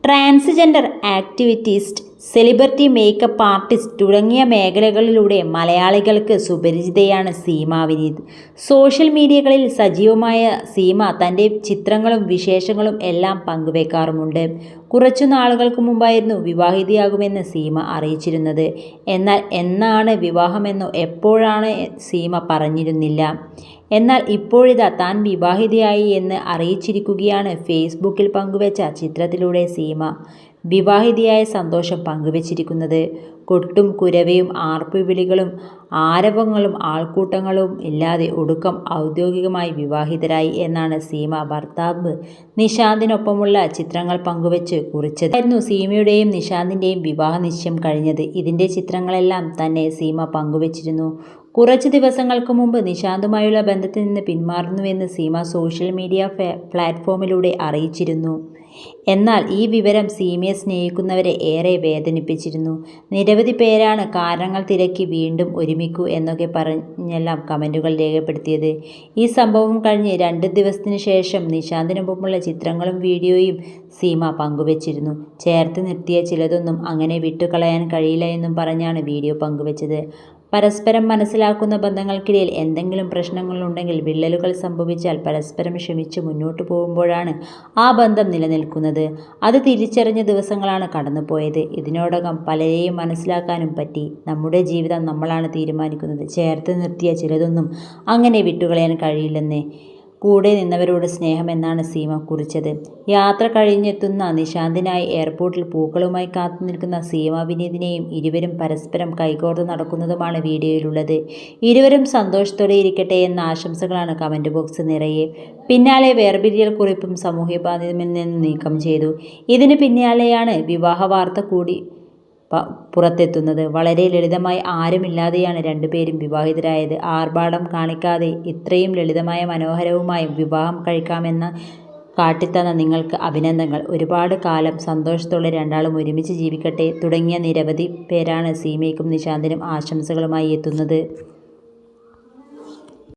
Transgender activist, celebrity makeup artist തുടങ്ങിയ മേഖലകളിലൂടെ മലയാളികൾക്ക് സുപരിചിതയാണ് Seema Vineeth. Social മീഡിയകളിൽ സജീവമായ സീമ തൻ്റെ ചിത്രങ്ങളും വിശേഷങ്ങളും എല്ലാം പങ്കുവെക്കാറുമുണ്ട്. കുറച്ചു നാളുകൾക്ക് മുമ്പായിരുന്നു വിവാഹിതയാകുമെന്ന് സീമ അറിയിച്ചിരുന്നത്. എന്നാൽ എന്നാണ് വിവാഹമെന്നോ എപ്പോഴാണ് സീമ പറഞ്ഞിരുന്നില്ല. എന്നാൽ ഇപ്പോഴിതാ താൻ വിവാഹിതയായി എന്ന് അറിയിച്ചിരിക്കുകയാണ്. ഫേസ്ബുക്കിൽ പങ്കുവെച്ച ചിത്രത്തിലൂടെ സീമ വിവാഹിതയായ സന്തോഷം പങ്കുവച്ചിരിക്കുന്നത്. കൊട്ടും കുരവയും ആർപ്പുവിളികളും ആരവങ്ങളും ആൾക്കൂട്ടങ്ങളും ഇല്ലാതെ ഒടുക്കം ഔദ്യോഗികമായി വിവാഹിതരായി എന്നാണ് സീമ ഭർത്താവ് നിശാന്തിനൊപ്പമുള്ള ചിത്രങ്ങൾ പങ്കുവച്ച് കുറിച്ചത്. ആയിരുന്നു സീമയുടെയും നിശാന്തിൻ്റെയും വിവാഹ നിശ്ചയം കഴിഞ്ഞത്. ഇതിൻ്റെ ചിത്രങ്ങളെല്ലാം തന്നെ സീമ പങ്കുവച്ചിരുന്നു. കുറച്ച് ദിവസങ്ങൾക്ക് മുമ്പ് നിശാന്തുമായുള്ള ബന്ധത്തിൽ നിന്ന് പിന്മാറുന്നുവെന്ന് സീമ സോഷ്യൽ മീഡിയ പ്ലാറ്റ്ഫോമിലൂടെ അറിയിച്ചിരുന്നു. എന്നാൽ ഈ വിവരം സീമയെ സ്നേഹിക്കുന്നവരെ ഏറെ വേദനിപ്പിച്ചിരുന്നു. നിരവധി പേരാണ് കാരണങ്ങൾ തിരക്കി വീണ്ടും ഒരുമിക്കൂ എന്നൊക്കെ പറഞ്ഞെല്ലാം കമൻറ്റുകൾ രേഖപ്പെടുത്തിയത്. ഈ സംഭവം കഴിഞ്ഞ് 2 ദിവസത്തിന് ശേഷം നിശാന്തിനൊപ്പമുള്ള ചിത്രങ്ങളും വീഡിയോയും സീമ പങ്കുവച്ചിരുന്നു. ചേർത്ത് നിർത്തിയ ചിലതൊന്നും അങ്ങനെ വിട്ടുകളയാൻ കഴിയില്ല എന്നും പറഞ്ഞാണ് വീഡിയോ പങ്കുവച്ചത്. പരസ്പരം മനസ്സിലാക്കുന്ന ബന്ധങ്ങൾക്കിടയിൽ എന്തെങ്കിലും പ്രശ്നങ്ങളുണ്ടെങ്കിൽ, വിള്ളലുകൾ സംഭവിച്ചാൽ പരസ്പരം ക്ഷമിച്ച് മുന്നോട്ട് പോകുമ്പോഴാണ് ആ ബന്ധം നിലനിൽക്കുന്നത്. അത് തിരിച്ചറിഞ്ഞ ദിവസങ്ങളാണ് കടന്നുപോയത്. ഇതിനോടകം പലരെയും മനസ്സിലാക്കാനും പറ്റി. നമ്മുടെ ജീവിതം നമ്മളാണ് തീരുമാനിക്കുന്നത്. ചേർത്ത് നിർത്തിയ ചിലതൊന്നും അങ്ങനെ വിട്ടുകളയാൻ കഴിയില്ലെന്ന്. കൂടെ നിന്നവരോട് സ്നേഹം എന്നാണ് സീമ കുറിച്ചത്. യാത്ര കഴിഞ്ഞെത്തുന്ന നിശാന്തിനായി എയർപോർട്ടിൽ പൂക്കളുമായി കാത്തു നിൽക്കുന്ന സീമ വിനീതിനെയും ഇരുവരും പരസ്പരം കൈകോർത്ത് നടക്കുന്നതുമാണ് വീഡിയോയിലുള്ളത്. ഇരുവരും സന്തോഷത്തോടെ ഇരിക്കട്ടെ എന്ന ആശംസകളാണ് കമൻറ്റ് ബോക്സ് നിറയെ. പിന്നാലെ വേർപിരിയൽ കുറിപ്പും സാമൂഹ്യ മാധ്യമത്തിൽ നിന്ന് നീക്കം ചെയ്തു. ഇതിന് പിന്നാലെയാണ് വിവാഹ വാർത്ത കൂടി പുറത്തെത്തുന്നത്. വളരെ ലളിതമായി ആരുമില്ലാതെയാണ് രണ്ടുപേരും വിവാഹിതരായത്. ആർഭാടം കാണിക്കാതെ ഇത്രയും ലളിതമായ മനോഹരവുമായ വിവാഹം കഴിക്കാമെന്ന് കാട്ടിത്തന്ന നിങ്ങൾക്ക് അഭിനന്ദനങ്ങൾ. ഒരുപാട് കാലം സന്തോഷത്തോടെ രണ്ടാളും ഒരുമിച്ച് ജീവിക്കട്ടെ തുടങ്ങിയ നിരവധി പേരാണ് സീമയ്ക്കും നിശാന്തിനും ആശംസകളുമായി എത്തുന്നത്.